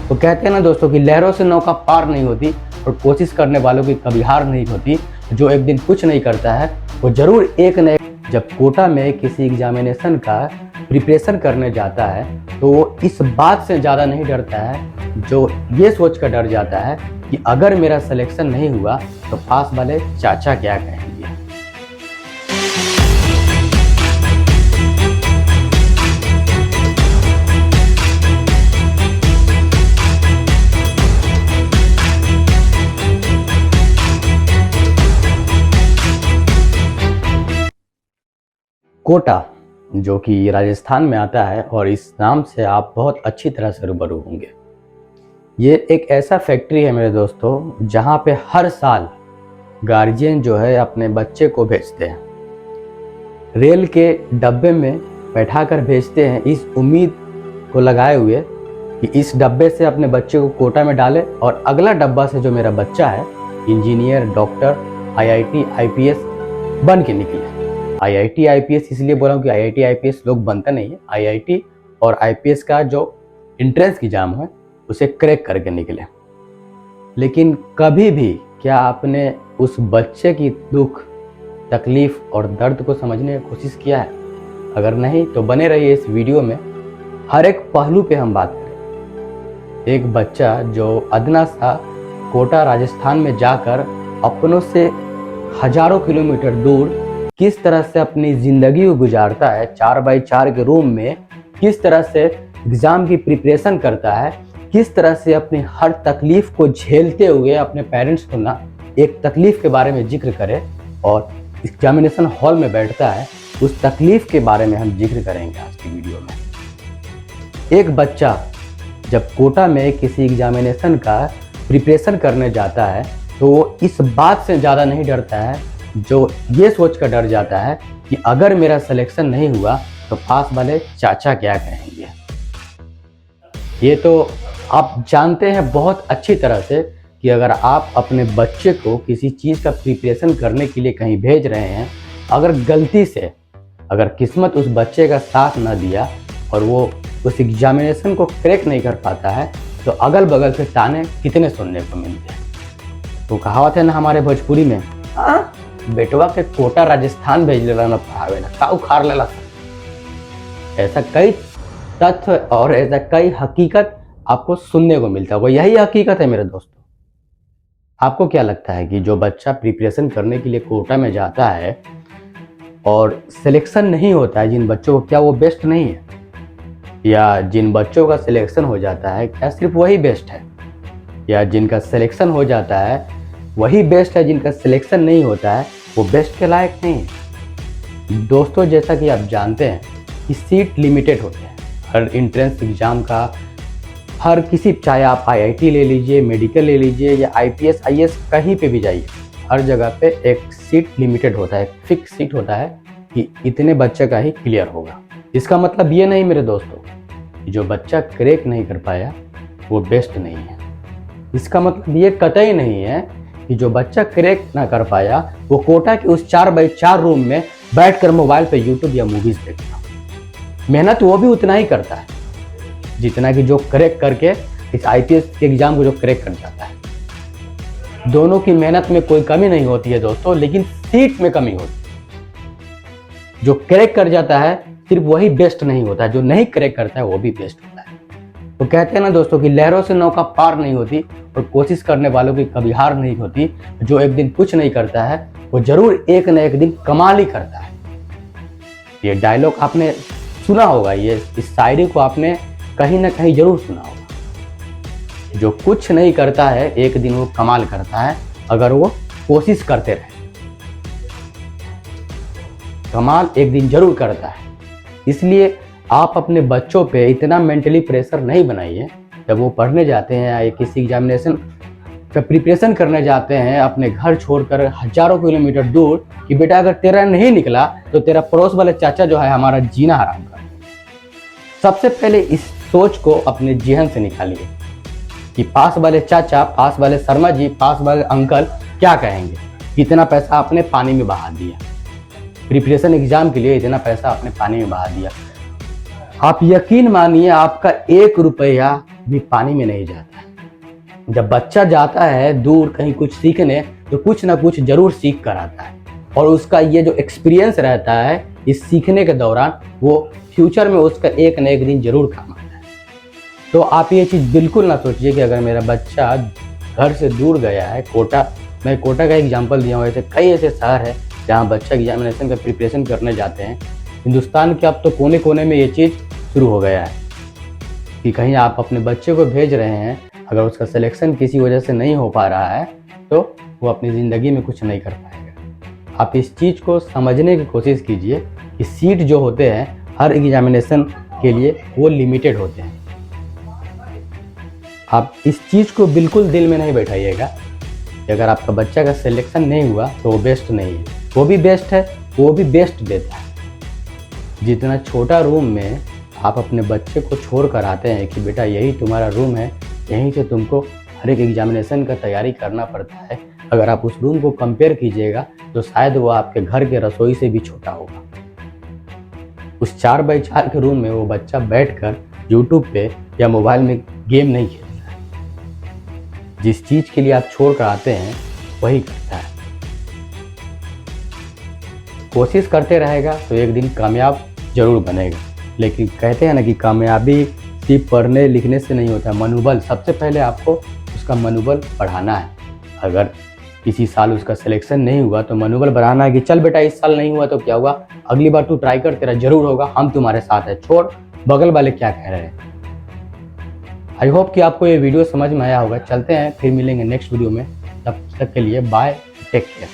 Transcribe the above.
तो कहते हैं ना दोस्तों कि लहरों से नौका पार नहीं होती और कोशिश करने वालों की कभी हार नहीं होती। जो एक दिन कुछ नहीं करता है वो जरूर एक न एक। जब कोटा में किसी एग्जामिनेशन का प्रिपरेशन करने जाता है तो वो इस बात से ज़्यादा नहीं डरता है, जो ये सोच कर डर जाता है कि अगर मेरा सिलेक्शन नहीं हुआ तो पास वाले चाचा क्या कहेंगे। कोटा जो कि राजस्थान में आता है और इस नाम से आप बहुत अच्छी तरह से रूबरू होंगे। ये एक ऐसा फैक्ट्री है मेरे दोस्तों जहाँ पे हर साल गार्जियन जो है अपने बच्चे को भेजते हैं, रेल के डब्बे में बैठा कर भेजते हैं इस उम्मीद को लगाए हुए कि इस डब्बे से अपने बच्चे को कोटा में डाले और अगला डब्बा से जो मेरा बच्चा है इंजीनियर, डॉक्टर, IIT, IPS बन के निकले। IIT, IPS इसलिए बोला हूँ कि IIT, IPS लोग बनता नहीं है। IIT और IPS का जो एंट्रेंस एग्जाम है उसे क्रैक करके निकले। लेकिन कभी भी क्या आपने उस बच्चे की दुख, तकलीफ और दर्द को समझने की कोशिश किया है? अगर नहीं तो बने रहिए इस वीडियो में, हर एक पहलू पे हम बात करें। एक बच्चा जो अदना सा कोटा राजस्थान में जाकर अपनों से हजारों किलोमीटर दूर किस तरह से अपनी ज़िंदगी को गुजारता है, 4x4 के रूम में किस तरह से एग्ज़ाम की प्रिपरेशन करता है, किस तरह से अपनी हर तकलीफ़ को झेलते हुए अपने पेरेंट्स को ना एक तकलीफ़ के बारे में जिक्र करे और एग्जामिनेशन हॉल में बैठता है, उस तकलीफ़ के बारे में हम जिक्र करेंगे आज की वीडियो में। एक बच्चा जब कोटा में किसी एग्जामिनेशन का प्रिपरेशन करने जाता है तो वो इस बात से ज़्यादा नहीं डरता है, जो ये सोच कर डर जाता है कि अगर मेरा सिलेक्शन नहीं हुआ तो पास वाले चाचा क्या कहेंगे। ये तो आप जानते हैं बहुत अच्छी तरह से कि अगर आप अपने बच्चे को किसी चीज़ का प्रिपरेशन करने के लिए कहीं भेज रहे हैं, अगर गलती से अगर किस्मत उस बच्चे का साथ न दिया और वो उस एग्जामिनेशन को क्रैक नहीं कर पाता है तो अगल बगल से ताने कितने सुनने को मिलते हैं। तो कहावत है ना हमारे भोजपुरी में, बेटवा के कोटा राजस्थान भेज लेला न पढ़ावेला, का उखाड़ लेला। ऐसा कई तथ्य और ऐसा कई हकीकत आपको सुनने को मिलता है। यही हकीकत है मेरे दोस्तों। आपको क्या लगता है कि जो बच्चा प्रिपरेशन करने के लिए कोटा में जाता है और सिलेक्शन नहीं होता है, जिन बच्चों को, क्या वो बेस्ट नहीं है? या जिन बच्चों का सिलेक्शन हो जाता है क्या सिर्फ वही बेस्ट है? या जिनका सिलेक्शन हो जाता है वही बेस्ट है, जिनका सिलेक्शन नहीं होता है वो बेस्ट के लायक नहीं है? दोस्तों, जैसा कि आप जानते हैं कि सीट लिमिटेड होते हैं हर एंट्रेंस एग्ज़ाम का। हर किसी, चाहे आप IIT ले लीजिए, मेडिकल ले लीजिए या IPS, IAS कहीं पे भी जाइए, हर जगह पे एक सीट लिमिटेड होता है, फिक्स सीट होता है कि इतने बच्चे का ही क्लियर होगा। इसका मतलब ये नहीं मेरे दोस्तों कि जो बच्चा क्रैक नहीं कर पाया वो बेस्ट नहीं है। इसका मतलब ये कतई नहीं है कि जो बच्चा क्रैक ना कर पाया वो कोटा के उस 4x4 रूम में बैठकर मोबाइल पे यूट्यूब या मूवीज देखता। मेहनत वो भी उतना ही करता है जितना कि जो क्रैक करके इस IPS के एग्जाम को जो क्रैक कर जाता है। दोनों की मेहनत में कोई कमी नहीं होती है दोस्तों, लेकिन सीट में कमी होती है। जो क्रैक कर जाता है सिर्फ वही बेस्ट नहीं होता है, जो नहीं क्रैक करता है वो भी बेस्ट होता है। तो कहते हैं ना दोस्तों कि लहरों से नौका पार नहीं होती और कोशिश करने वालों की कभी हार नहीं होती। जो एक दिन कुछ नहीं करता है वो जरूर एक न एक दिन कमाल ही करता है। ये डायलॉग आपने सुना होगा, ये इस शायरी को आपने कहीं ना कहीं जरूर सुना होगा। जो कुछ नहीं करता है एक दिन वो कमाल करता है, अगर वो कोशिश करते रहे। कमाल एक दिन जरूर करता है। इसलिए आप अपने बच्चों पे इतना मेंटली प्रेशर नहीं बनाइए। जब वो पढ़ने जाते हैं या किसी एग्जामिनेशन का प्रिपरेशन करने जाते हैं अपने घर छोड़कर हजारों किलोमीटर दूर, कि बेटा अगर तेरा नहीं निकला तो तेरा पड़ोस वाले चाचा जो है हमारा जीना हराम कर। सबसे पहले इस सोच को अपने जहन से निकालिए कि पास वाले चाचा, पास वाले शर्मा जी, पास वाले अंकल क्या कहेंगे। कितना पैसा आपने पानी में बहा दिया, प्रिपरेशन एग्जाम के लिए इतना पैसा आपने पानी में बहा दिया। आप यकीन मानिए आपका 1 रुपया भी पानी में नहीं जाता है। जब बच्चा जाता है दूर कहीं कुछ सीखने तो कुछ ना कुछ जरूर सीख कर आता है, और उसका ये जो एक्सपीरियंस रहता है इस सीखने के दौरान वो फ्यूचर में उसका एक न एक दिन जरूर काम आता है। तो आप ये चीज़ बिल्कुल ना सोचिए कि अगर मेरा बच्चा घर से दूर गया है, मैं कोटा का एग्जाम्पल दिया हूँ, ऐसे कई ऐसे शहर है जहाँ बच्चा एग्जामिनेशन का प्रिपरेशन करने जाते हैं। हिंदुस्तान के अब तो कोने कोने में ये चीज़ शुरू हो गया है कि कहीं आप अपने बच्चे को भेज रहे हैं, अगर उसका सिलेक्शन किसी वजह से नहीं हो पा रहा है तो वो अपनी ज़िंदगी में कुछ नहीं कर पाएगा। आप इस चीज़ को समझने की कोशिश कीजिए कि सीट जो होते हैं हर एग्जामिनेशन के लिए वो लिमिटेड होते हैं। आप इस चीज़ को बिल्कुल दिल में नहीं बैठाइएगा कि अगर आपका बच्चा का सिलेक्शन नहीं हुआ तो वो बेस्ट नहीं है, वो भी बेस्ट है, वो भी बेस्ट देता है। जितना छोटा रूम में आप अपने बच्चे को छोड़ कर आते हैं कि बेटा यही तुम्हारा रूम है, यहीं से तुमको हर एक एग्जामिनेशन का तैयारी करना पड़ता है, अगर आप उस रूम को कंपेयर कीजिएगा तो शायद वो आपके घर के रसोई से भी छोटा होगा। उस 4x4 के रूम में वो बच्चा बैठकर यूट्यूब पे या मोबाइल में गेम नहीं खेलता है। जिस चीज़ के लिए आप छोड़ कर आते हैं वही करता है। कोशिश करते रहेगा तो एक दिन कामयाब जरूर बनेगा। लेकिन कहते हैं ना कि कामयाबी सिर्फ पढ़ने लिखने से नहीं होता, मनोबल, सबसे पहले आपको उसका मनोबल बढ़ाना है। अगर किसी साल उसका सिलेक्शन नहीं हुआ तो मनोबल बढ़ाना है कि चल बेटा इस साल नहीं हुआ तो क्या हुआ, अगली बार तू ट्राई कर, तेरा जरूर होगा, हम तुम्हारे साथ है, छोड़ बगल वाले क्या कह रहे हैं। आई होप कि आपको ये वीडियो समझ में आया होगा। चलते हैं, फिर मिलेंगे नेक्स्ट वीडियो में, तब तक के लिए बाय, टेक केयर।